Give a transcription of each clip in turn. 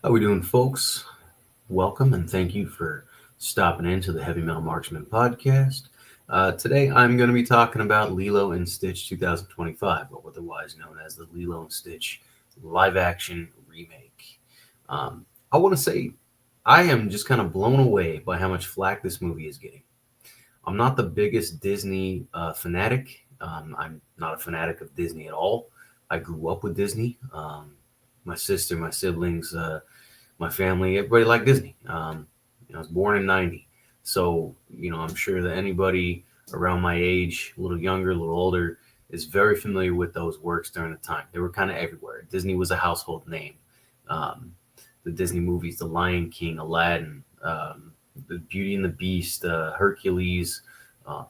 How we doing, folks? Welcome and thank you for stopping into the Heavy Metal Marksman podcast. Today I'm going to be talking about Lilo and Stitch 2025, or otherwise known as the Lilo and Stitch live action remake. I want to say I am just kind of blown away by how much flack this movie is getting. I'm not the biggest Disney fanatic. I'm not a fanatic of Disney at all. I grew up with Disney. My sister, my siblings, my family, everybody liked Disney. I was born in '90, so I'm sure that anybody around my age, a little younger, a little older, is very familiar with those works during the time. They were kind of everywhere. Disney was a household name. Um, the Disney movies, The Lion King, Aladdin, The Beauty and the Beast, Hercules, um,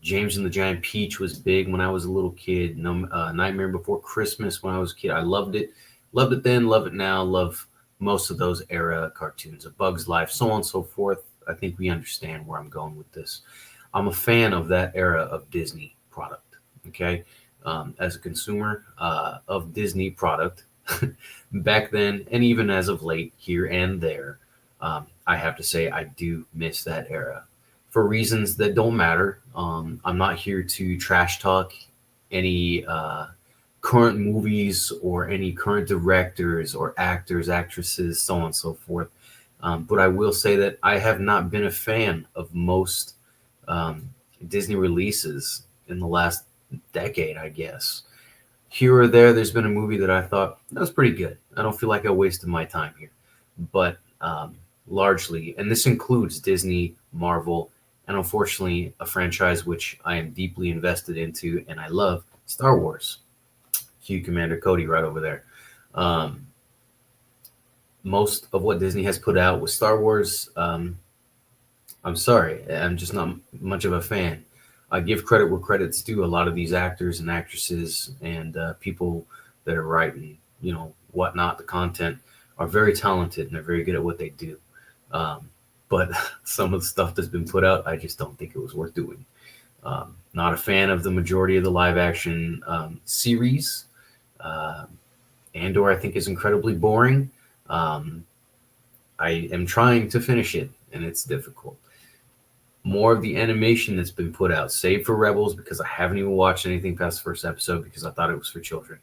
James and the Giant Peach was big when I was a little kid. No, Nightmare Before Christmas when I was a kid. I loved it then, love it now, love most of those era cartoons. A Bug's Life, so on and so forth. I think we understand where I'm going with this. I'm a fan of that era of Disney product. Okay, as a consumer of Disney product back then, and even as of late, here and there, I have to say I do miss that era for reasons that don't matter. I'm not here to trash talk any current movies or any current directors or actors, actresses, so on and so forth. But I will say that I have not been a fan of most um, Disney releases in the last decade, I guess. Here or there's been a movie that I thought that was pretty good. I don't feel like I wasted my time here. But largely, and this includes Disney, Marvel, and unfortunately, a franchise which I am deeply invested into and I love, Star Wars. Cue Commander Cody right over there. Um, Most of what Disney has put out with Star Wars, I'm sorry, I'm just not much of a fan. I give credit where credit's due. A lot of these actors and actresses and people that are writing, whatnot, the content are very talented and they're very good at what they do. Um, but some of the stuff that's been put out, I just don't think it was worth doing. Not a fan of the majority of the live action series. Uh, Andor, I think, is incredibly boring. Um, I am trying to finish it, and it's difficult. More of the animation that's been put out, save for Rebels, because I haven't even watched anything past the first episode because I thought it was for children.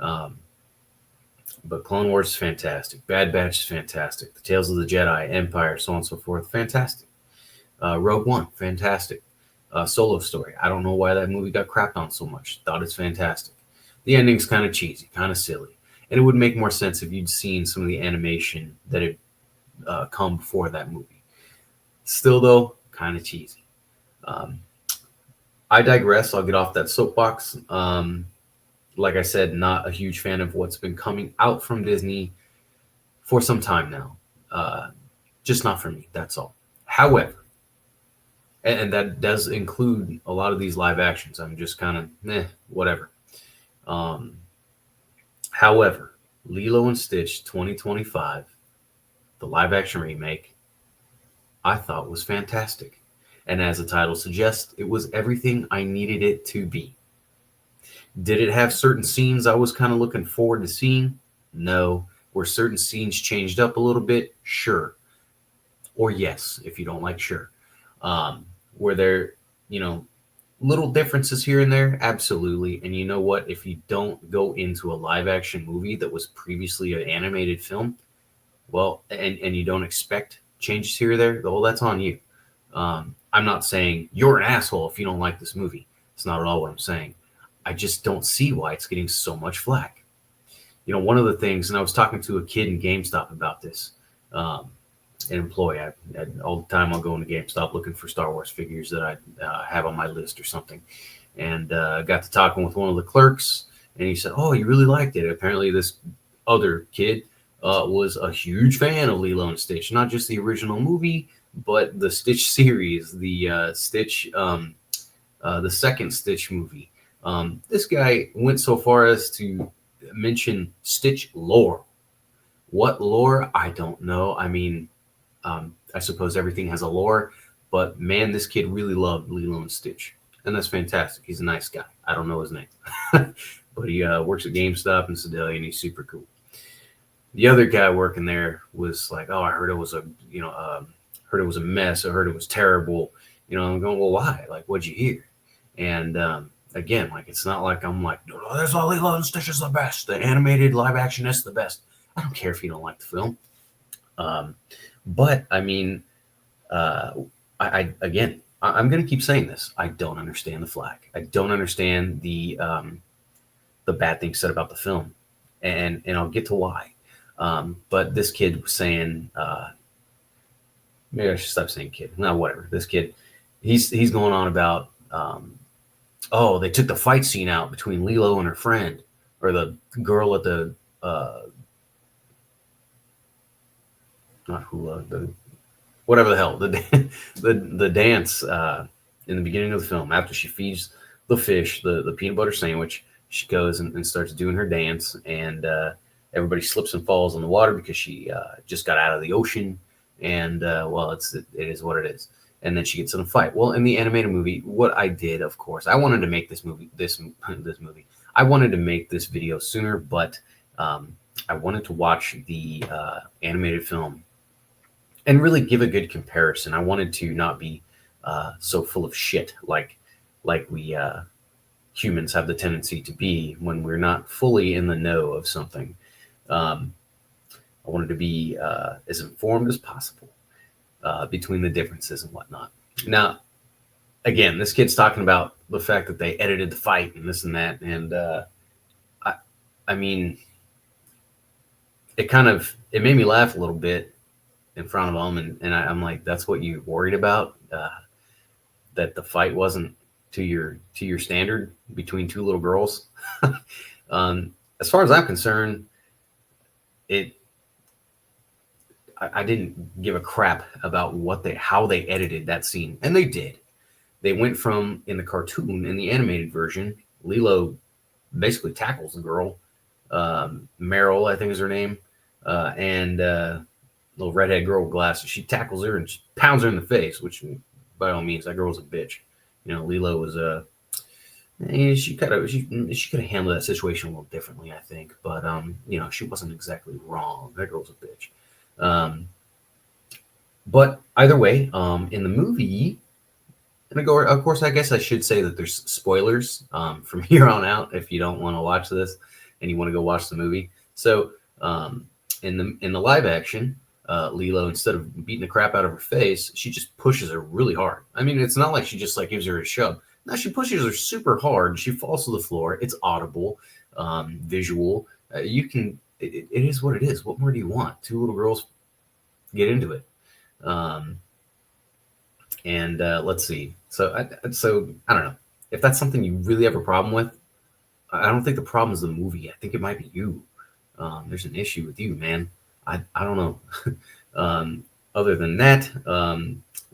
Um, but Clone Wars is fantastic. Bad Batch is fantastic. The Tales of the Jedi, Empire, so on and so forth, fantastic. Rogue One, fantastic. Solo Story, I don't know why that movie got crapped on so much. Thought it's fantastic. The ending's kind of cheesy, kind of silly. And it would make more sense if you'd seen some of the animation that had come before that movie. Still, though, kind of cheesy. Um, I digress. I'll get off that soapbox. Like I said, not a huge fan of what's been coming out from Disney for some time now. Uh, just not for me. That's all. However, and that does include a lot of these live actions. I'm just kind of whatever. Um, However, Lilo and Stitch 2025, the live action remake, I thought was fantastic. And as the title suggests, it was everything I needed it to be. Did it have certain scenes I was kind of looking forward to seeing? No. Were certain scenes changed up a little bit? Sure. Or yes, if you don't like sure. Were there, you know, little differences here and there? Absolutely. And you know what? If you don't go into a live action movie that was previously an animated film, well, and you don't expect changes here or there, well, that's on you. I'm not saying you're an asshole if you don't like this movie. It's not at all what I'm saying. I just don't see why it's getting so much flack. One of the things, and I was talking to a kid in GameStop about this, um, an employee. All the time I'll go into GameStop looking for Star Wars figures that I have on my list or something. And got to talking with one of the clerks, and he said, "Oh, you really liked it." Apparently, this other kid was a huge fan of Lilo and Stitch, not just the original movie, but the Stitch series, the second Stitch movie. This guy went so far as to mention Stitch lore. What lore? I don't know. I mean, I suppose everything has a lore, but man, this kid really loved Lilo and Stitch, and that's fantastic. He's a nice guy. I don't know his name, but he works at GameStop in Sedalia, and he's super cool. The other guy working there was like, "Oh, I heard it was a, heard it was a mess. I heard it was terrible." I'm going, "Well, why? Like, what'd you hear?" And again, like, it's not like I'm like, "No, no, "There's all Lilo Stitch is the best. The animated live action is the best." I don't care if you don't like the film. Um, but I mean, uh, I again, I'm going to keep saying this. I don't understand the flack. I don't understand the bad things said about the film, and I'll get to why. But this kid was saying, maybe I should stop saying kid. No, whatever. This kid, he's going on about, oh, they took the fight scene out between Lilo and her friend, or the girl at the not hula, the whatever the hell, the dance in the beginning of the film after she feeds the fish the peanut butter sandwich. She goes and starts doing her dance, and everybody slips and falls in the water because she just got out of the ocean. And well, it is what it is. And then she gets in a fight. Well, in the animated movie, what I did, of course, I wanted to make this movie, this movie. I wanted to make this video sooner, but I wanted to watch the animated film and really give a good comparison. I wanted to not be so full of shit like we humans have the tendency to be when we're not fully in the know of something. Um, I wanted to be as informed as possible between the differences and whatnot. Now, again, this kid's talking about the fact that they edited the fight and this and that, and I, I mean, it made me laugh a little bit in front of him, and I'm like, that's what you worried about, that the fight wasn't to your standard between two little girls. As far as I'm concerned, it I didn't give a crap about how they edited that scene, and they did. They went from, in the cartoon, in the animated version, Lilo basically tackles the girl, Meryl, I think is her name, and little redhead girl with glasses. She tackles her and she pounds her in the face, which by all means, that girl was a bitch. Lilo was she could have handled that situation a little differently, I think, but she wasn't exactly wrong. That girl's a bitch. But either way, in the movie, and of course, I guess I should say that there's spoilers from here on out if you don't want to watch this and you want to go watch the movie. So in the live action, Lilo, instead of beating the crap out of her face, she just pushes her really hard. I mean, it's not like she just like gives her a shove. No, she pushes her super hard. She falls to the floor. It's audible, visual. It is what it is. What more do you want? Two little girls get into it. And let's see. So I don't know if that's something you really have a problem with. I don't think the problem is the movie. I think it might be you. There's an issue with you, man. I don't know. Other than that,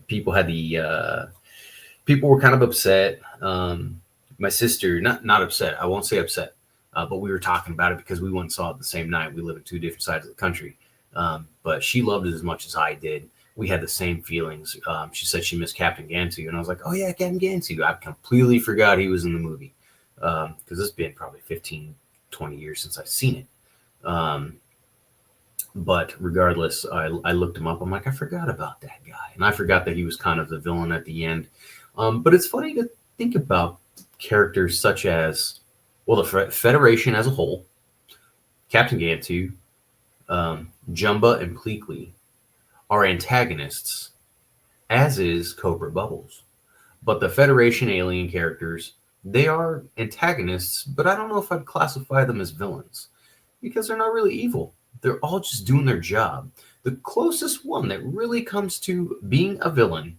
people were kind of upset. My sister, not upset. I won't say upset, but we were talking about it because we went and saw it the same night. We live in two different sides of the country, but she loved it as much as I did. We had the same feelings. She said she missed Captain Gantu, and I was like, "Oh yeah, Captain Gantu." I completely forgot he was in the movie because it's been probably 15, 20 years since I've seen it. But regardless, I looked him up. I'm like, I forgot about that guy, and I forgot that he was kind of the villain at the end. But it's funny to think about characters such as, well, the Federation as a whole, Captain Gantu, Jumba, and Pleakley are antagonists, as is Cobra Bubbles. But the Federation alien characters, they are antagonists, but I don't know if I'd classify them as villains because they're not really evil. They're all just doing their job. The closest one that really comes to being a villain,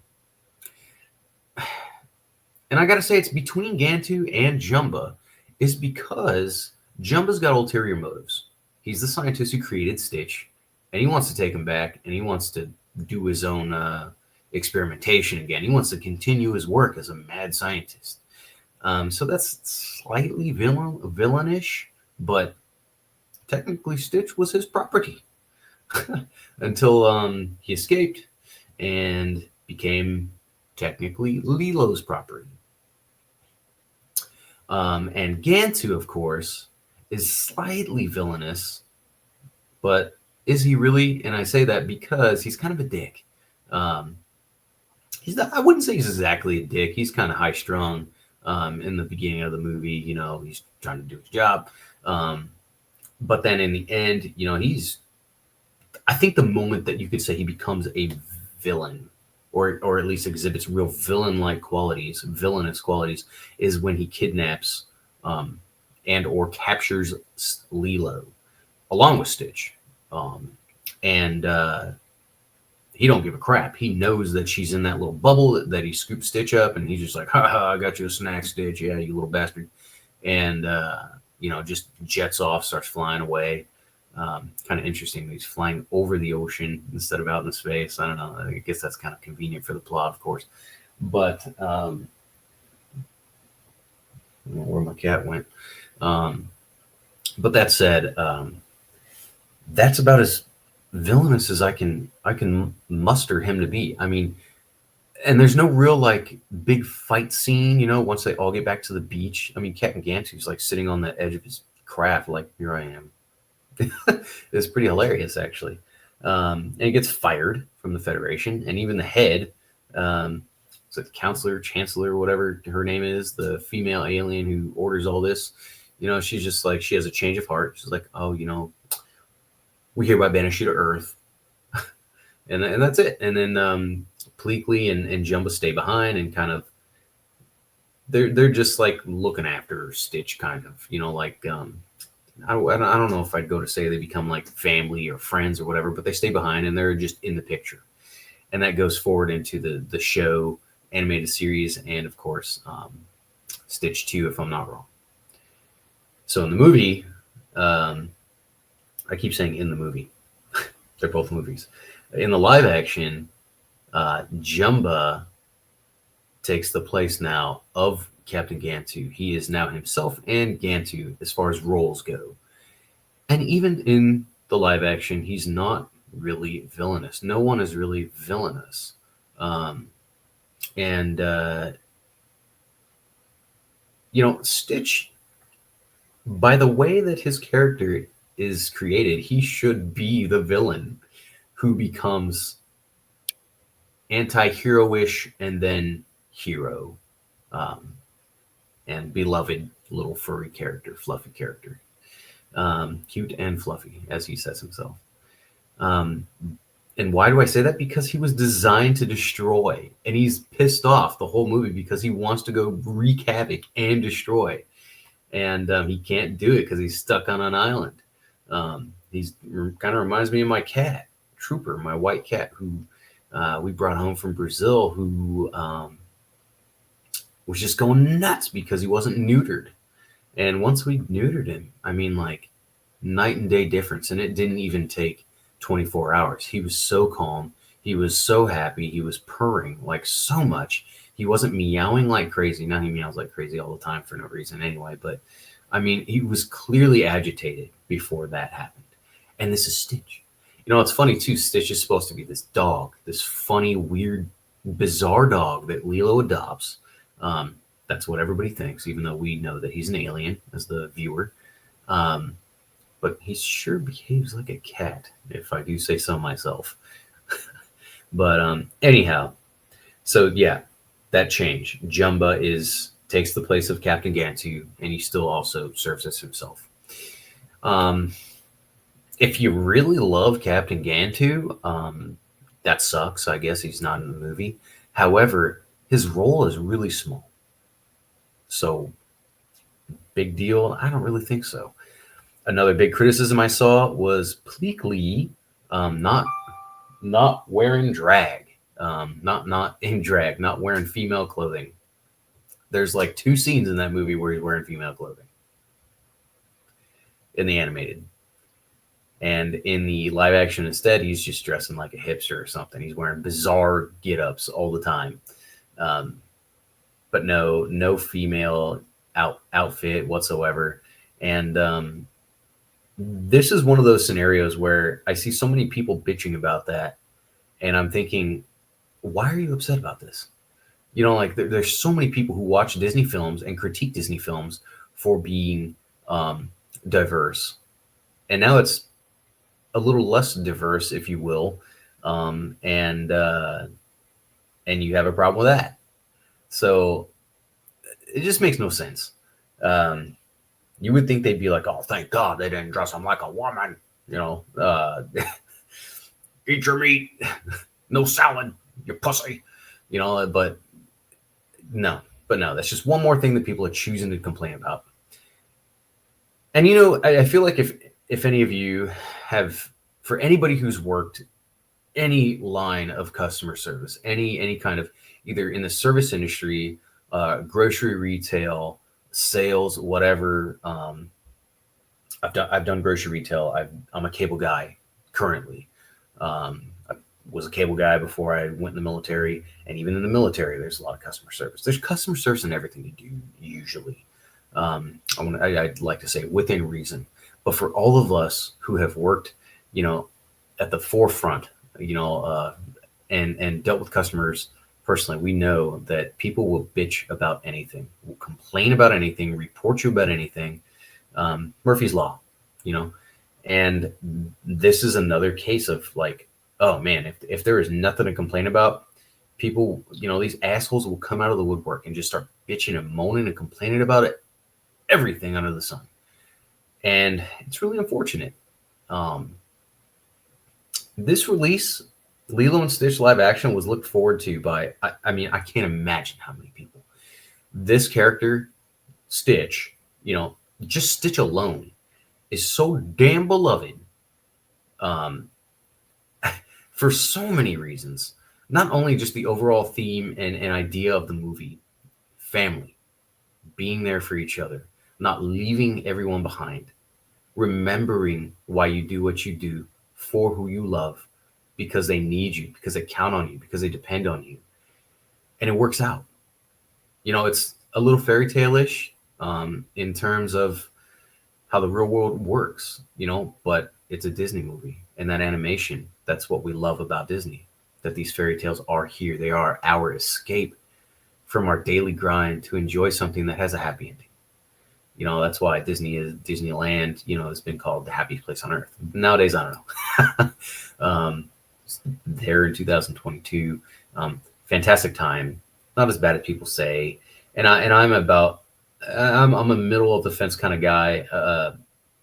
and I got to say it's between Gantu and Jumba, is because Jumba's got ulterior motives. He's the scientist who created Stitch, and he wants to take him back, and he wants to do his own experimentation again. He wants to continue his work as a mad scientist. So that's slightly villainish, but technically Stitch was his property until he escaped and became technically Lilo's property. And Gantu, of course, is slightly villainous, but is he really? And I say that because he's kind of a dick. Um, he's not, I wouldn't say he's exactly a dick. He's kind of high strung in the beginning of the movie. You know, he's trying to do his job. Um, but then in the end, you know, I think the moment that you could say he becomes a villain, or at least exhibits real villain-like qualities, villainous qualities, is when he kidnaps um, and or captures Lilo along with Stitch, um, and he don't give a crap. He knows that she's in that little bubble that he scooped Stitch up, and he's just like, "Ha ha! I got you a snack, Stitch. Yeah, you little bastard." And you know, just jets off, starts flying away. Kind of interesting. He's flying over the ocean instead of out in space. I don't know. I guess that's kind of convenient for the plot, of course. But I don't know where my cat went. Um, but that said, that's about as villainous as I can muster him to be. I mean, and there's no real like big fight scene, you know, once they all get back to the beach. I mean, Captain Gantu's like sitting on the edge of his craft, like, here I am. It's pretty hilarious, actually. And he gets fired from the Federation, and even the head, it's like the counselor, chancellor, whatever her name is, the female alien who orders all this. You know, she's just like, she has a change of heart. She's like, oh, you know, we hereby banish you to Earth, and that's it. And then Pleakley and Jumba stay behind, and kind of they're just like looking after Stitch, kind of, you know, like I don't know if I'd go to say they become like family or friends or whatever, but they stay behind and they're just in the picture, and that goes forward into the show, animated series, and of course Stitch 2, if I'm not wrong. So in the movie, I keep saying in the movie, they're both movies. In the live action, Jumba takes the place now of Captain Gantu. He is now himself and Gantu as far as roles go. And even in the live action, he's not really villainous. No one is really villainous. And, you know, Stitch, by the way that his character is created, he should be the villain who becomes anti-hero-ish and then hero, um, and beloved little furry character, fluffy character, cute and fluffy, as he says himself. Um, and why do I say that? Because he was designed to destroy, and he's pissed off the whole movie because he wants to go wreak havoc and destroy, and he can't do it because he's stuck on an island. He's kind of reminds me of my cat, Trooper, my white cat, who we brought home from Brazil, who was just going nuts because he wasn't neutered. And once we neutered him, I mean, like, night and day difference. And it didn't even take 24 hours. He was so calm. He was so happy. He was purring like so much. He wasn't meowing like crazy. Now he meows like crazy all the time for no reason anyway. But I mean, he was clearly agitated before that happened. And this is Stitch. You know, it's funny too. Stitch is supposed to be this dog, this funny, weird, bizarre dog that Lilo adopts. That's what everybody thinks, even though we know that he's an alien as the viewer. But he sure behaves like a cat, if I do say so myself. But anyhow, so yeah, that change. Jumba takes the place of Captain Gantu, and he still also serves as himself. If you really love Captain Gantu, that sucks. I guess he's not in the movie. However, his role is really small. So, big deal? I don't really think so. Another big criticism I saw was Pleakley not wearing drag, not in drag, not wearing female clothing. There's like 2 scenes in that movie where he's wearing female clothing in the animated. And in the live action, instead, he's just dressing like a hipster or something. He's wearing bizarre get-ups all the time. But no female outfit whatsoever. And this is one of those scenarios where I see so many people bitching about that, and I'm thinking, why are you upset about this? You know, like there's so many people who watch Disney films and critique Disney films for being diverse, and now it's a little less diverse, if you will, um, and uh, and you have a problem with that. So it just makes no sense. Um, you would think they'd be like, "Oh, thank God they didn't dress him like a woman," you know, eat your meat, no salad, you pussy, you know. But no, no, that's just one more thing that people are choosing to complain about. And I feel like if any of you have, for anybody who's worked any line of customer service, any kind of, either in the service industry, grocery retail, sales, whatever. I've done grocery retail. I'm a cable guy currently. I was a cable guy before I went in the military, and even in the military, there's a lot of customer service. There's customer service in everything you do usually. I'd like to say within reason, but for all of us who have worked, you know, at the forefront, and dealt with customers personally, we know that people will bitch about anything, will complain about anything, report you about anything. Murphy's Law, you know. And this is another case of like, oh man, if there is nothing to complain about, people, these assholes will come out of the woodwork and just start bitching and moaning and complaining about it, everything under the sun. And it's really unfortunate. Um, this release, Lilo and Stitch live action, was looked forward to by, I mean, I can't imagine how many people. This character, Stitch, just Stitch alone is so damn beloved, um, for so many reasons. Not only just the overall theme and idea of the movie, family, being there for each other, not leaving everyone behind, remembering why you do what you do for who you love, because they need you, because they count on you, because they depend on you. And it works out. It's a little fairy tale-ish, in terms of how the real world works, but it's a Disney movie, and that animation, that's what we love about Disney, that these fairy tales are here. They are our escape from our daily grind to enjoy something that has a happy ending. That's why Disneyland, has been called the happiest place on earth. Nowadays, I don't know. There in 2022, fantastic time, not as bad as people say. And I'm a middle of the fence kind of guy,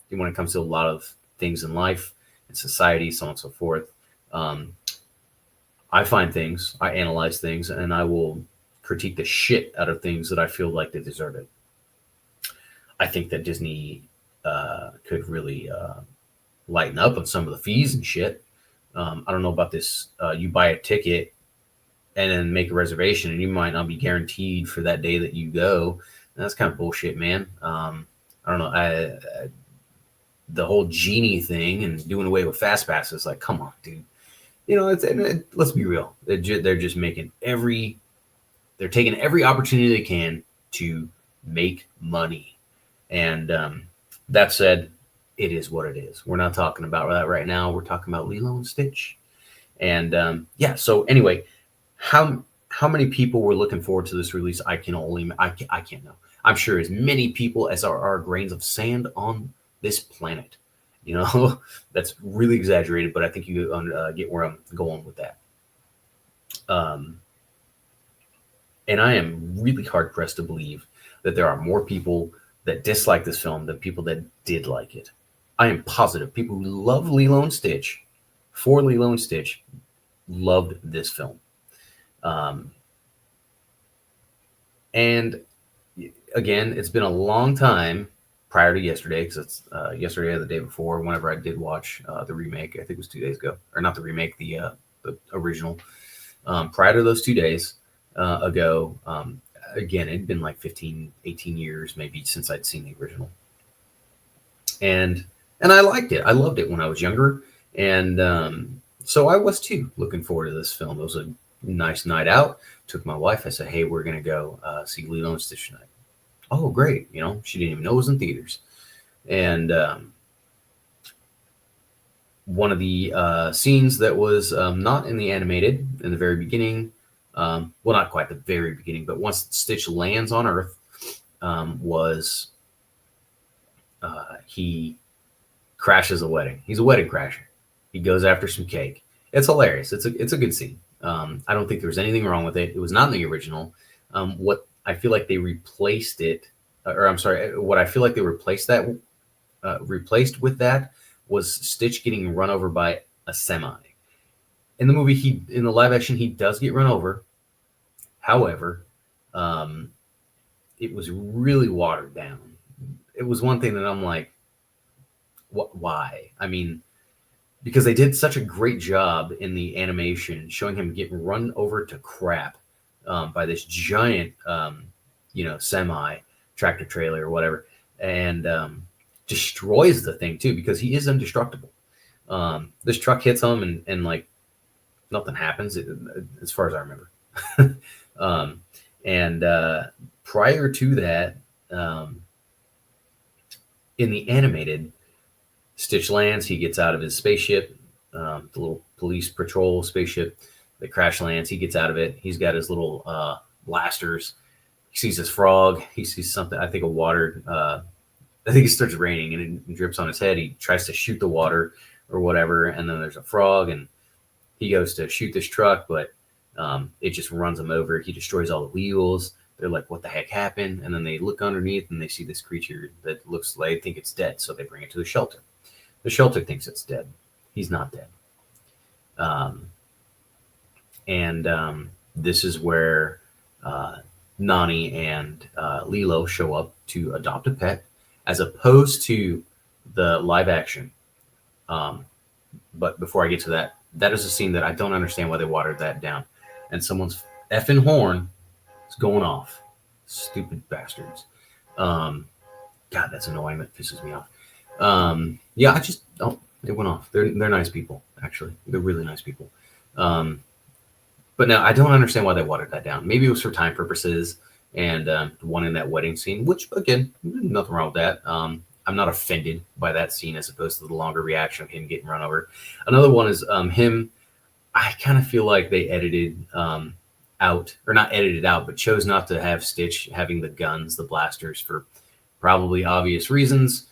when it comes to a lot of things in life and society, so on and so forth. I find things, I analyze things, and I will critique the shit out of things that I feel like they deserve it. I think that Disney could really lighten up on some of the fees and shit. I don't know about this. You buy a ticket and then make a reservation, and you might not be guaranteed for that day that you go. And that's kind of bullshit, man. I don't know. The whole genie thing and doing away with fast passes, like, come on, dude. Let's be real. They're just they're taking every opportunity they can to make money. And that said, it is what it is. We're not talking about that right now. We're talking about Lilo and Stitch. And yeah, so anyway, how many people were looking forward to this release? I can't know. I'm sure as many people as are grains of sand on this planet. That's really exaggerated, but I think you get where I'm going with that. And I am really hard pressed to believe that there are more people that dislike this film than people that did like it. I am positive people who love Lilo and Stitch, for Lilo and Stitch, loved this film. And again, it's been a long time prior to yesterday, because it's yesterday or the day before, whenever I did watch the remake. I think it was 2 days ago, or not the remake, the original. Prior to those 2 days ago, again, it'd been like 15, 18 years maybe since I'd seen the original. And I liked it. I loved it when I was younger. And so I was too, looking forward to this film. It was a nice night out. Took my wife. I said, hey, we're going to go see Lilo and Stitch tonight. Oh, great. She didn't even know it was in theaters. And one of the scenes that was not in the animated in the very beginning, well, not quite the very beginning, but once Stitch lands on Earth, he crashes a wedding. He's a wedding crasher. He goes after some cake. It's hilarious. It's a good scene. I don't think there was anything wrong with it. It was not in the original. What I feel like they replaced it, or I'm sorry, what I feel like they replaced with that was Stitch getting run over by a semi. In the movie, in the live action he does get run over. However, um, it was really watered down. It was one thing that I'm like, what? Why? I mean, because they did such a great job in the animation showing him getting run over to crap by this giant, semi tractor trailer or whatever, and destroys the thing too because he is indestructible. This truck hits him and like nothing happens as far as I remember. um, and prior to that, um, in the animated, Stitch lands. He gets out of his spaceship, the little police patrol spaceship that crash lands. He gets out of it. He's got his little blasters. He sees his frog. He sees something. I think a water. I think it starts raining and it drips on his head. He tries to shoot the water or whatever, and then there's a frog, and he goes to shoot this truck, but it just runs him over. He destroys all the wheels. They're like, "What the heck happened?" And then they look underneath and they see this creature that looks like they think it's dead, so they bring it to the shelter. The shelter thinks it's dead. He's not dead. Um, and this is where Nani and Lilo show up to adopt a pet, as opposed to the live action. But before I get to that, that is a scene that I don't understand why they watered that down. And someone's effing horn is going off. Stupid bastards. God, that's annoying. That pisses me off. Yeah, I just it went off. They're nice people, actually. They're really nice people. But now I don't understand why they watered that down. Maybe it was for time purposes and one in that wedding scene, which again, nothing wrong with that. I'm not offended by that scene as opposed to the longer reaction of him getting run over. Another one is him. I kind of feel like they edited out, or not edited out, but chose not to have Stitch having the guns, the blasters, for probably obvious reasons.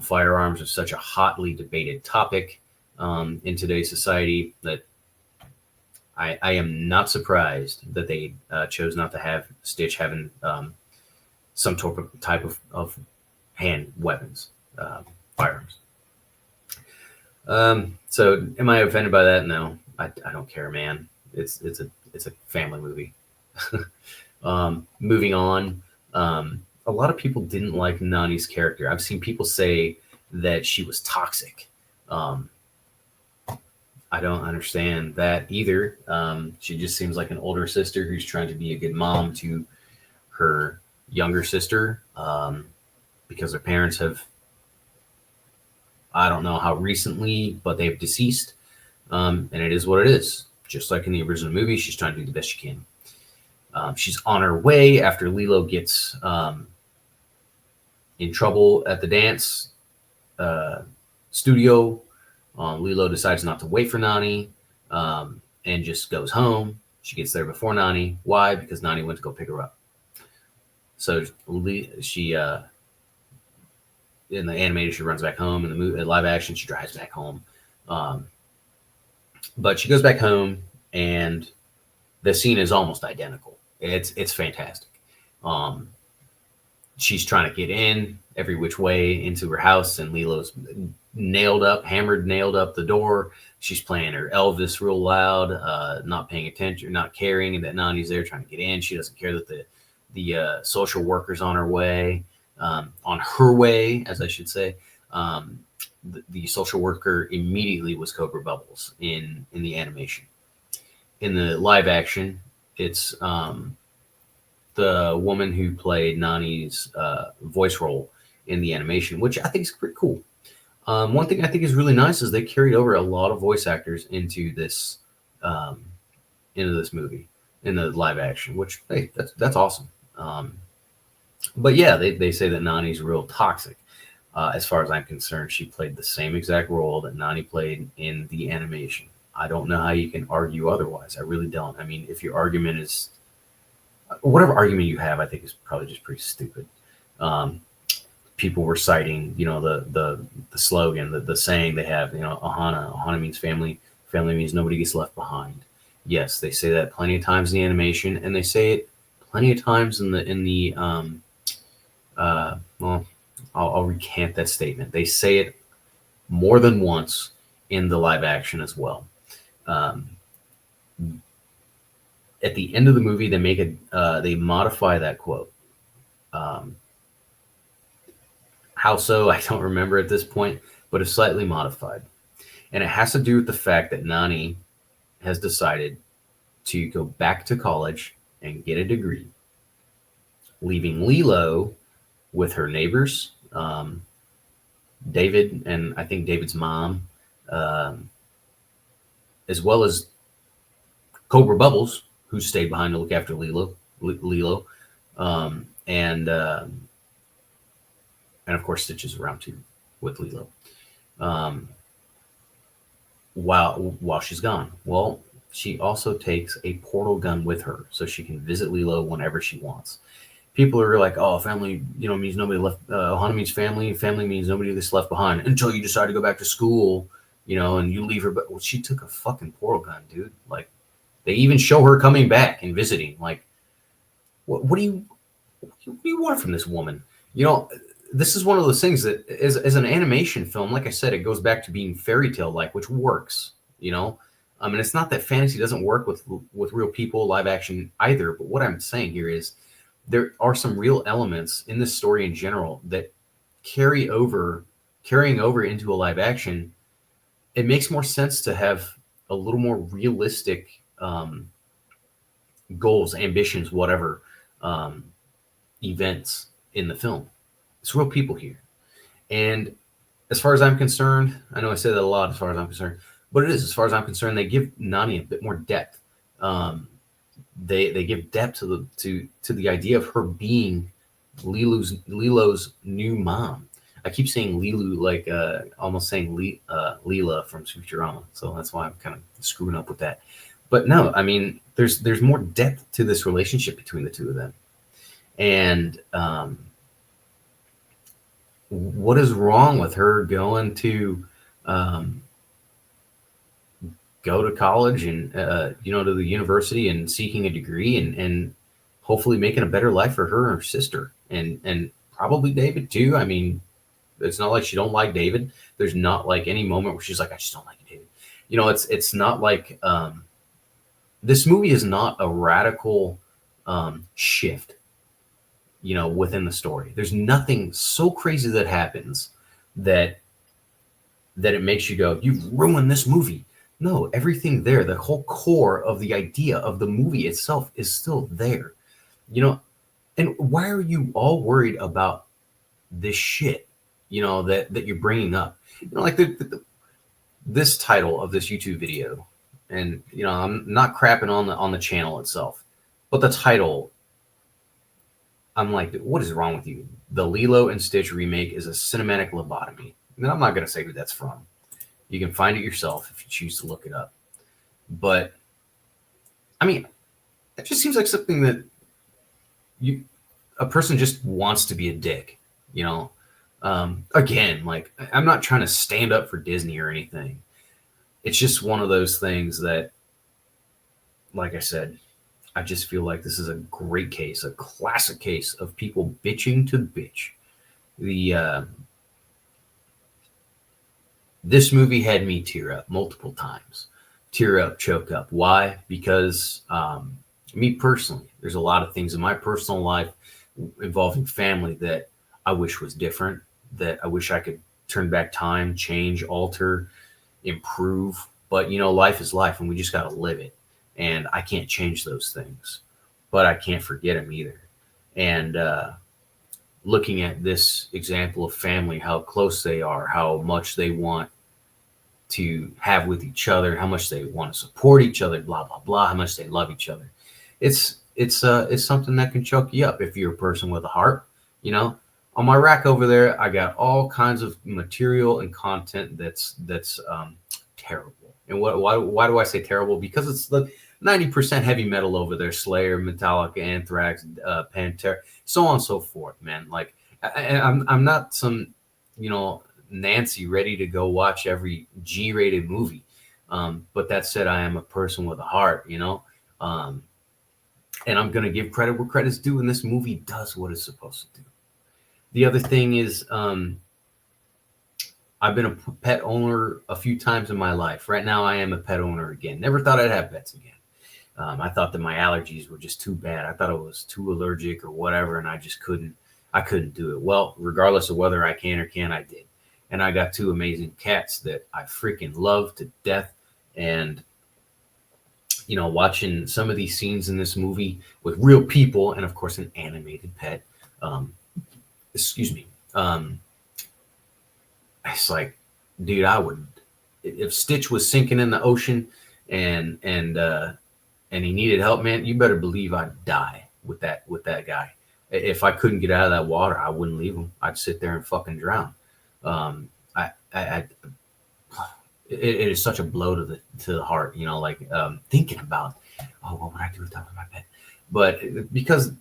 Firearms are such a hotly debated topic in today's society that I am not surprised that they chose not to have Stitch having some type of hand weapons, firearms. So am I offended by that? No, I don't care, man. It's a family movie. Moving on. A lot of people didn't like Nani's character. I've seen people say that she was toxic. I don't understand that either. She just seems like an older sister who's trying to be a good mom to her younger sister, because their parents have, I don't know how recently, but they've deceased. And it is what it is. Just like in the original movie, she's trying to do the best she can. She's on her way after Lilo gets in trouble at the dance studio. Lilo decides not to wait for Nani and just goes home. She gets there before Nani. Why? Because Nani went to go pick her up. So she in the animated, she runs back home. In the movie, live action, she drives back home. But she goes back home, and the scene is almost identical. It's fantastic. She's trying to get in every which way into her house, and Lilo's nailed up the door. She's playing her Elvis real loud, not paying attention, not caring that Nani's there trying to get in. She doesn't care that the social worker's on her way, as I should say. The social worker immediately was Cobra Bubbles in the animation. In the live action, it's the woman who played Nani's voice role in the animation, which I think is pretty cool. One thing I think is really nice is they carried over a lot of voice actors into this movie, in the live action, which, hey, that's awesome. But yeah, they say that Nani's real toxic. As far as I'm concerned, she played the same exact role that Nani played in the animation. I don't know how you can argue otherwise. I really don't. I mean, if your argument is whatever argument you have, I think is probably just pretty stupid. people were citing, the slogan, the saying they have, Ohana. Ohana means family. Family means nobody gets left behind. Yes, they say that plenty of times in the animation, and they say it plenty of times well, I'll recant that statement. They say it more than once in the live action as well. Um, at the end of the movie, they modify that quote. Um, how so? I don't remember at this point, but it's slightly modified, and it has to do with the fact that Nani has decided to go back to college and get a degree, leaving Lilo with her neighbors, David, and I think David's mom, um, as well as Cobra Bubbles, who stayed behind to look after Lilo, and of course Stitch is around too with Lilo. Um, while she's gone, well, she also takes a portal gun with her so she can visit Lilo whenever she wants. People are like, "Oh, family, means nobody left. Ohana means family. Family means nobody gets left behind until you decide to go back to school, and you leave her." But well, she took a fucking portal gun, dude. Like, they even show her coming back and visiting. Like, what do you want from this woman? This is one of those things that, as an animation film, like I said, it goes back to being fairy tale like, which works. I mean, it's not that fantasy doesn't work with real people, live action either. But what I'm saying here is, there are some real elements in this story in general that carrying over into a live action. It makes more sense to have a little more realistic goals, ambitions, whatever, events in the film. It's real people here. And as far as I'm concerned, I know I say that a lot as far as I'm concerned, but it is, as far as I'm concerned, they give Nani a bit more depth. They give depth to the idea of her being Lilo's new mom. I keep saying Lilu like almost saying Leela from Futurama, so that's why I'm kind of screwing up with that. But no, I mean, there's more depth to this relationship between the two of them, and what is wrong with her going to um, go to college and to the university and seeking a degree and hopefully making a better life for her and her sister and probably David too. I mean, it's not like she don't like David. There's not like any moment where she's like, I just don't like David. It's not like this movie is not a radical shift, within the story. There's nothing so crazy that happens that it makes you go, you've ruined this movie. No, everything there, the whole core of the idea of the movie itself is still there. And why are you all worried about this shit, that you're bringing up? Like this title of this YouTube video, and I'm not crapping on the channel itself, but the title, I'm like, what is wrong with you? The Lilo and Stitch remake is a cinematic lobotomy. And I'm not going to say who that's from. You can find it yourself if you choose to look it up. But, I mean, it just seems like something that a person just wants to be a dick, Again, like, I'm not trying to stand up for Disney or anything. It's just one of those things that, like I said, I just feel like this is a great case, a classic case of people bitching to bitch. This movie had me tear up multiple times. Tear up, choke up. Why? Because me personally, there's a lot of things in my personal life involving family that I wish was different, that I wish I could turn back time, change, alter, improve. But, life is life, and we just got to live it. And I can't change those things, but I can't forget them either. And looking at this example of family, how close they are, how much they want to have with each other, how much they want to support each other, blah, blah, blah, how much they love each other. It's something that can choke you up if you're a person with a heart. On my rack over there, I got all kinds of material and content that's terrible. And why do I say terrible? Because it's the 90% heavy metal over there: Slayer, Metallica, Anthrax, Pantera, so on and so forth, man. Like, I'm not some, you know, Nancy ready to go watch every G-rated movie. But that said, I am a person with a heart, you know, um, and I'm gonna give credit where credit's due, and this movie does what it's supposed to do. The other thing is, I've been a pet owner a few times in my life. Right now, I am a pet owner again. Never thought I'd have pets again. I thought that my allergies were just too bad. I thought I was too allergic or whatever, and I just couldn't. I couldn't do it. Well, regardless of whether I can or can't, I did. And I got two amazing cats that I freaking love to death. And you know, watching some of these scenes in this movie with real people, and of course, an animated pet. Um, excuse me. It's like, dude, I would if Stitch was sinking in the ocean and and he needed help, man, you better believe I'd die with that guy. If I couldn't get out of that water, I wouldn't leave him. I'd sit there and fucking drown. I it is such a blow to the heart, you know, like thinking about, oh, what would I do without my pet? But because,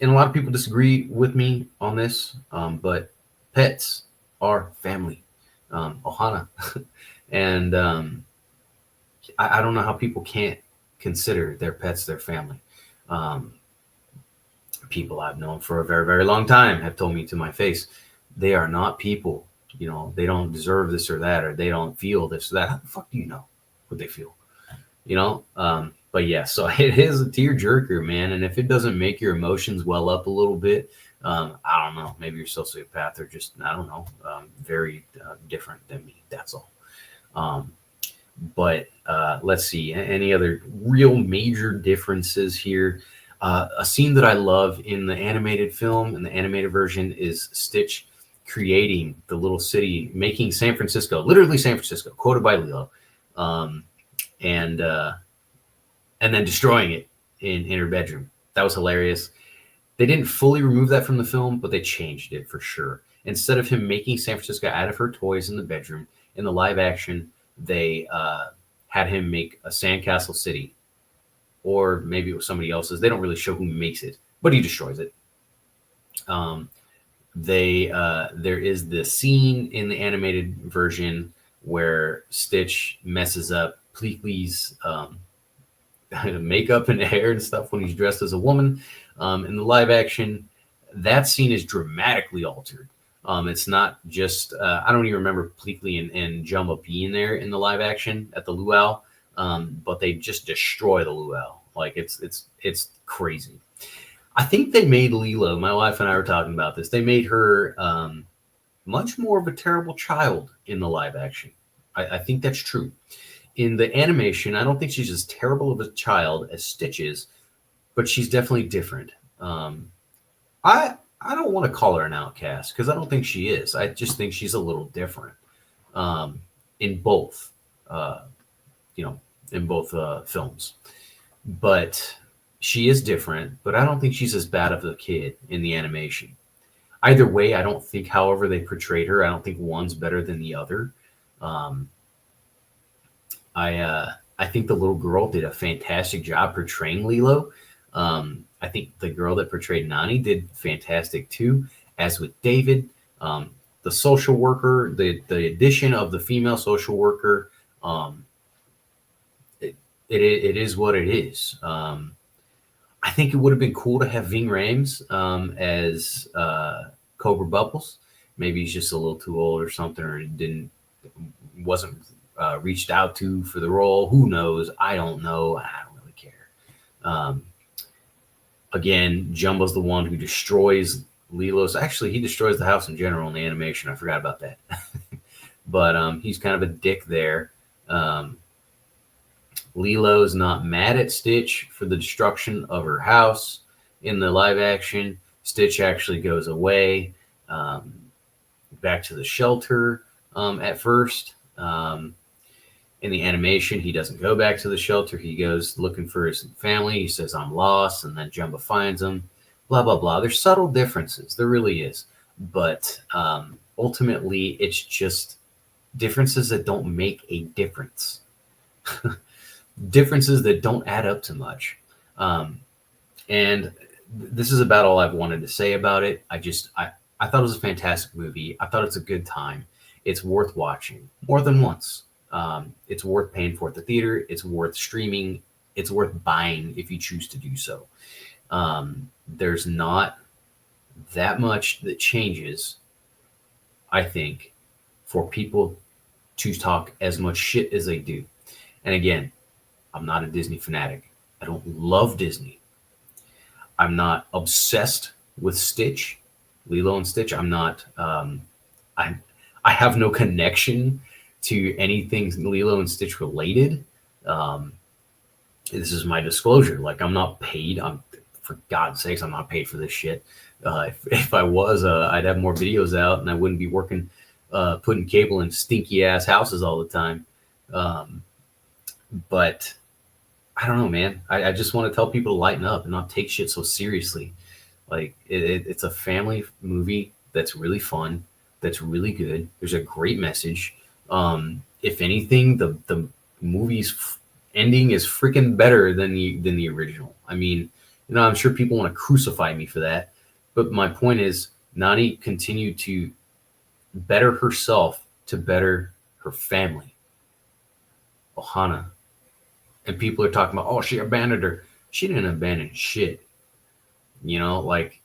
and a lot of people disagree with me on this, but pets are family, ohana, and I don't know how people can't consider their pets their family. Um, People I've known for a very, very long time have told me to my face, they are not people. You know, they don't deserve this or that, or they don't feel this or that. How the fuck do you know what they feel? You know? But yeah, so it is a tearjerker, man. And if it doesn't make your emotions well up a little bit, I don't know. Maybe you're sociopath or just, I don't know, very different than me. That's all. Um, but let's see. Any other real major differences here? A scene that I love in the animated film, in the animated version, is Stitch creating the little city, making San Francisco, literally San Francisco, quoted by Lilo, um, and uh, and then destroying it in her bedroom. That was hilarious. They didn't fully remove that from the film, but they changed it for sure. Instead of him making San Francisco out of her toys in the bedroom, in the live action, they had him make a sandcastle city, or maybe it was somebody else's. They don't really show who makes it, but he destroys it. Um, there is the scene in the animated version where Stitch messes up Pleakley's makeup and hair and stuff when he's dressed as a woman. In the live action, that scene is dramatically altered. It's not just I don't even remember Pleakley and Jumbo being there in the live action at the luau, but they just destroy the luau. Like it's crazy. I think they made Lilo. My wife and I were talking about this. They made her much more of a terrible child in the live action. I think that's true. In the animation, I don't think she's as terrible of a child as Stitch is, but she's definitely different. I don't want to call her an outcast because I don't think she is. I just think she's a little different in both, uh, you know, in both films. But she is different. But I don't think she's as bad of a kid in the animation. Either way, I don't think, however they portrayed her, I don't think one's better than the other. Um, I think the little girl did a fantastic job portraying Lilo. I think the girl that portrayed Nani did fantastic too. As with David, the social worker, the addition of the female social worker, um, it is what it is. I think it would have been cool to have Ving Rhames as Cobra Bubbles. Maybe he's just a little too old or something, or wasn't reached out to for the role. Who knows? I don't know. I don't really care. Again, Jumbo's the one who destroys Lilo's. Actually, he destroys the house in general in the animation. I forgot about that. But he's kind of a dick there. Lilo's not mad at Stitch for the destruction of her house in the live action. Stitch actually goes away back to the shelter at first. In the animation, he doesn't go back to the shelter. He goes looking for his family. He says, I'm lost. And then Jumbo finds him. Blah, blah, blah. There's subtle differences. There really is. But ultimately, it's just differences that don't make a difference. Differences that don't add up to much. And this is about all I've wanted to say about it. I thought it was a fantastic movie. I thought it's a good time. It's worth watching more than once. It's worth paying for at the theater. It's worth streaming. It's worth buying if you choose to do so. There's not that much that changes, I think, for people to talk as much shit as they do. And again, I'm not a Disney fanatic. I don't love Disney. I'm not obsessed with Stitch, Lilo and Stitch. I'm not. I I have no connection to anything Lilo and Stitch related. Um, this is my disclosure. Like I'm not paid. I'm for God's sakes, I'm not paid for this shit. If I was, I'd have more videos out, and I wouldn't be working, putting cable in stinky ass houses all the time. Um, but I don't know, man. I just want to tell people to lighten up and not take shit so seriously. Like it's a family movie that's really fun, that's really good. There's a great message. If anything, the movie's ending is freaking better than the original. I mean, I'm sure people want to crucify me for that, but my point is, Nani continued to better herself to better her family, Ohana, and people are talking about, oh, she abandoned her. She didn't abandon shit. Like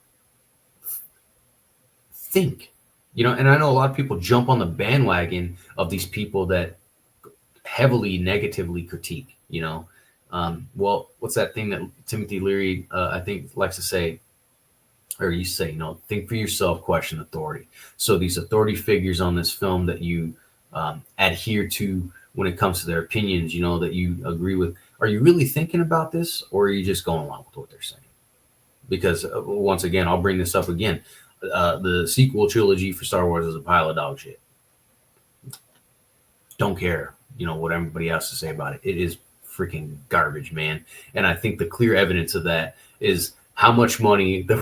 think, and I know a lot of people jump on the bandwagon of these people that heavily negatively critique, well, what's that thing that Timothy Leary, I think, likes to say, or you say, think for yourself, question authority. So these authority figures on this film that you adhere to when it comes to their opinions, that you agree with, are you really thinking about this, or are you just going along with what they're saying? Because once again, I'll bring this up again. The sequel trilogy for Star Wars is a pile of dog shit. Don't care, what everybody else to say about it. It is freaking garbage, man. And I think the clear evidence of that is how much money the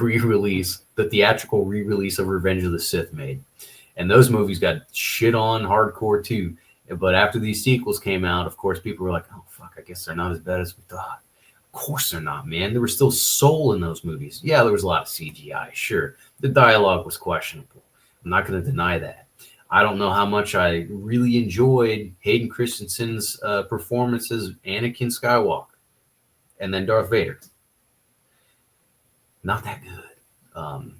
theatrical re-release of Revenge of the Sith made. And those movies got shit on hardcore too. But after these sequels came out, of course, people were like, oh, fuck, I guess they're not as bad as we thought. Of course they're not, man. There was still soul in those movies. Yeah, there was a lot of CGI, sure. The dialogue was questionable. I'm not going to deny that. I don't know how much I really enjoyed Hayden Christensen's performance as Anakin Skywalker and then Darth Vader. Not that good.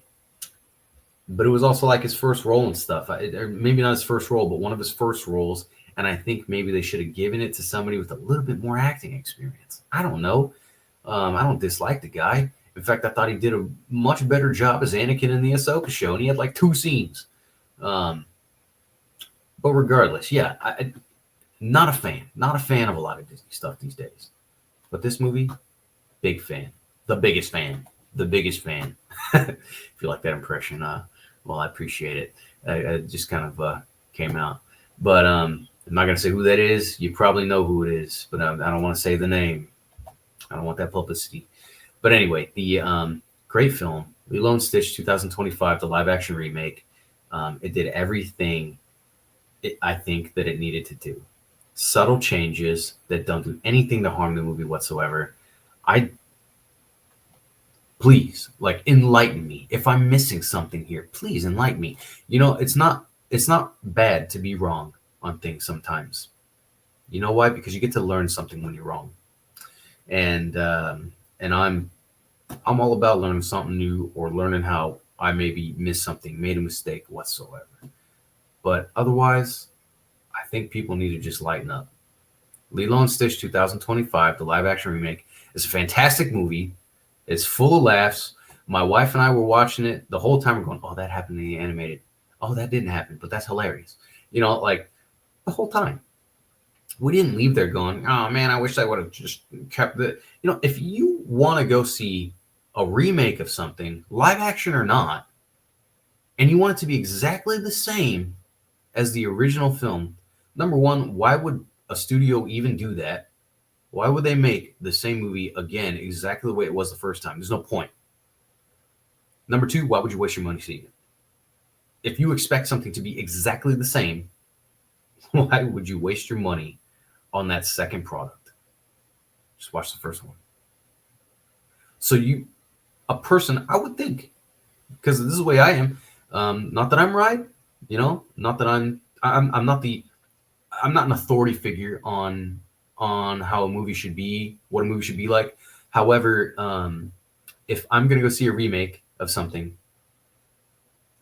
But it was also like his first role and stuff. Or maybe not his first role, but one of his first roles. And I think maybe they should have given it to somebody with a little bit more acting experience. I don't know. I don't dislike the guy. In fact, I thought he did a much better job as Anakin in the Ahsoka show, and he had like 2 scenes. But regardless, yeah, not a fan. Not a fan of a lot of Disney stuff these days. But this movie, big fan. The biggest fan. The biggest fan. If you like that impression, well, I appreciate it. It just kind of came out. But I'm not going to say who that is. You probably know who it is, but I don't want to say the name. I don't want that publicity. But anyway, the great film, Lilo and Stitch 2025, the live action remake. It did everything I think that it needed to do. Subtle changes that don't do anything to harm the movie whatsoever. Please, like, enlighten me. If I'm missing something here, please enlighten me. It's not bad to be wrong on things sometimes. You know why? Because you get to learn something when you're wrong. And I'm all about learning something new or learning how I maybe missed something, made a mistake whatsoever. But otherwise, I think people need to just lighten up. Lilo and Stitch 2025, the live action remake, is a fantastic movie. It's full of laughs. My wife and I were watching it the whole time. We're going, oh, that happened in the animated. Oh, that didn't happen, but that's hilarious. Like the whole time. We didn't leave there going, oh, man, I wish I would have just kept the. If you want to go see a remake of something, live action or not, and you want it to be exactly the same as the original film, number one, why would a studio even do that? Why would they make the same movie again exactly the way it was the first time? There's no point. Number two, why would you waste your money seeing it? If you expect something to be exactly the same, why would you waste your money on that second product? Just watch the first one. So a person, I would think, because this is the way I am, Not that I'm right, not that I'm not I'm not an authority figure on how a movie should be, what a movie should be like. However, if I'm gonna go see a remake of something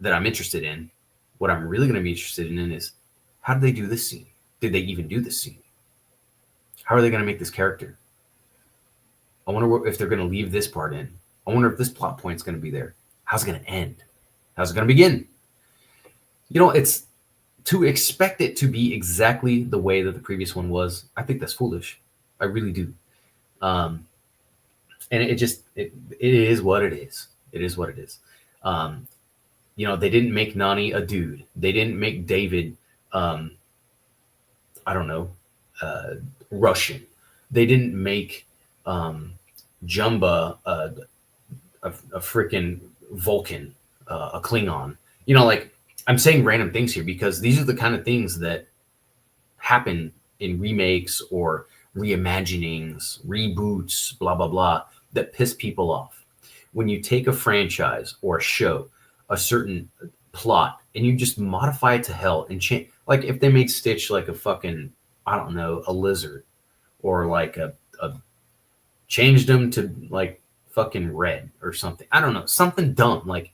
that I'm interested in, what I'm really gonna be interested in is how did they do this scene? Did they even do this scene? How are they gonna make this character? I wonder if they're gonna leave this part in. I wonder if this plot point's gonna be there. How's it gonna end? How's it gonna begin? It's to expect it to be exactly the way that the previous one was. I think that's foolish. I really do. Um, and it is what it is. It is what it is. Um, they didn't make Nani a dude. They didn't make David, um, I don't know, uh, Russian. They didn't make um, Jumba a freaking Vulcan, a Klingon. Like I'm saying random things here because these are the kind of things that happen in remakes or reimaginings, reboots, blah blah blah, that piss people off. When you take a franchise or a show, a certain plot, and you just modify it to hell and change, like if they made Stitch like a fucking, I don't know, a lizard, or like a changed him to like fucking red or something. I don't know, something dumb. Like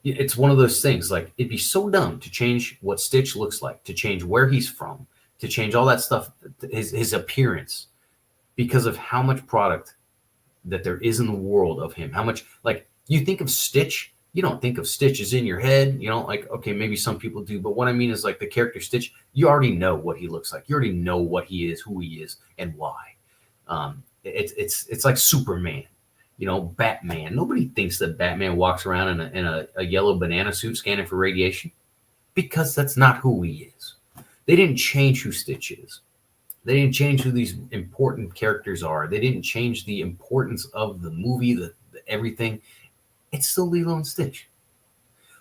it's one of those things. Like it'd be so dumb to change what Stitch looks like, to change where he's from, to change all that stuff, his appearance, because of how much product that there is in the world of him. How much, like, you think of Stitch, you don't think of Stitch as in your head. Like, okay, maybe some people do, but what I mean is like the character Stitch, you already know what he looks like. You already know what he is, who he is, and why. It's like Superman, Batman. Nobody thinks that Batman walks around in a yellow banana suit scanning for radiation, because that's not who he is. They didn't change who Stitch is. They didn't change who these important characters are. They didn't change the importance of the movie, the everything. It's still Lilo and Stitch.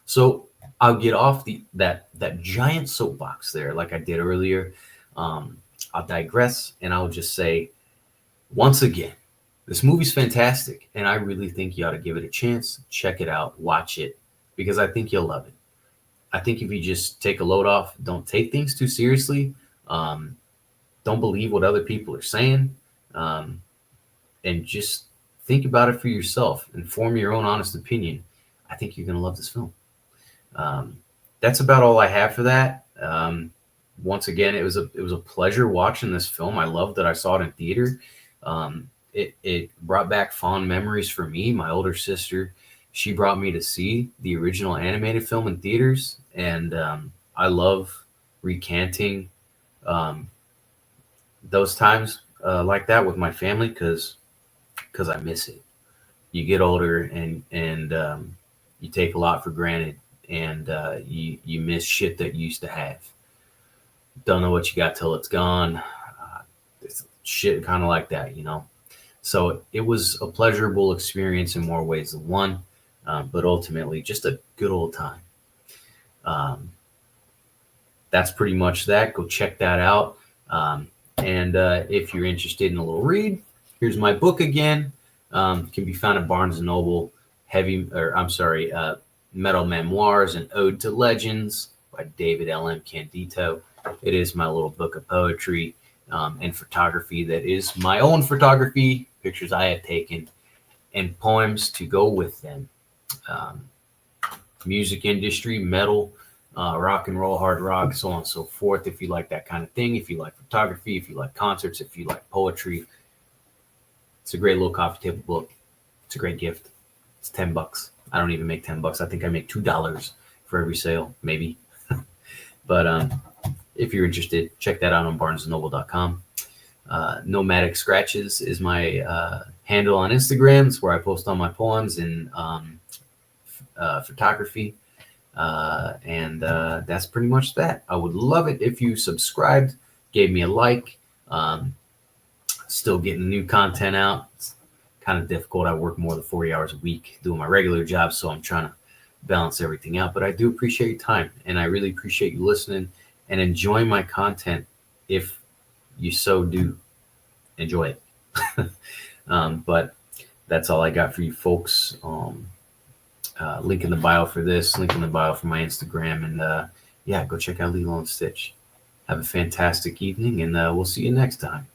So I'll get off that giant soapbox there, like I did earlier. I'll digress, and I'll just say, once again, this movie's fantastic, and I really think you ought to give it a chance. Check it out, watch it, because I think you'll love it. I think if you just take a load off, don't take things too seriously, don't believe what other people are saying, and just think about it for yourself and form your own honest opinion. I think you're going to love this film. That's about all I have for that. Once again, it was a pleasure watching this film. I love that I saw it in theater. It brought back fond memories for me. My older sister, she brought me to see the original animated film in theaters, and I love recanting those times like that with my family, because I miss it. You get older, and you take a lot for granted, and you miss shit that you used to have. Don't know what you got till it's gone. It's shit kind of like that. So it was a pleasurable experience in more ways than one, but ultimately just a good old time. That's pretty much that. Go check that out. And if you're interested in a little read, here's my book again. Can be found at Barnes & Noble. Metal Memoirs, an Ode to Legends by David L.M. Candido. It is my little book of poetry and photography that is my own photography, pictures I have taken, and poems to go with them. Music industry, metal, rock and roll, hard rock, so on and so forth. If you like that kind of thing, if you like photography, if you like concerts, if you like poetry, it's a great little coffee table book. It's a great gift. It's $10. I don't even make $10. I think I make $2 for every sale, maybe. But if you're interested, check that out on barnesandnoble.com. Nomadic Scratches is my handle on Instagram. It's where I post all my poems and photography. And that's pretty much that. I would love it if you subscribed, gave me a like. Still getting new content out. It's kind of difficult. I work more than 40 hours a week doing my regular job, so I'm trying to balance everything out. But I do appreciate your time, and I really appreciate you listening and enjoying my content. If you so do, enjoy it. But that's all I got for you folks. Link in the bio for this, link in the bio for my Instagram. And yeah, go check out Lilo and Stitch. Have a fantastic evening, and we'll see you next time.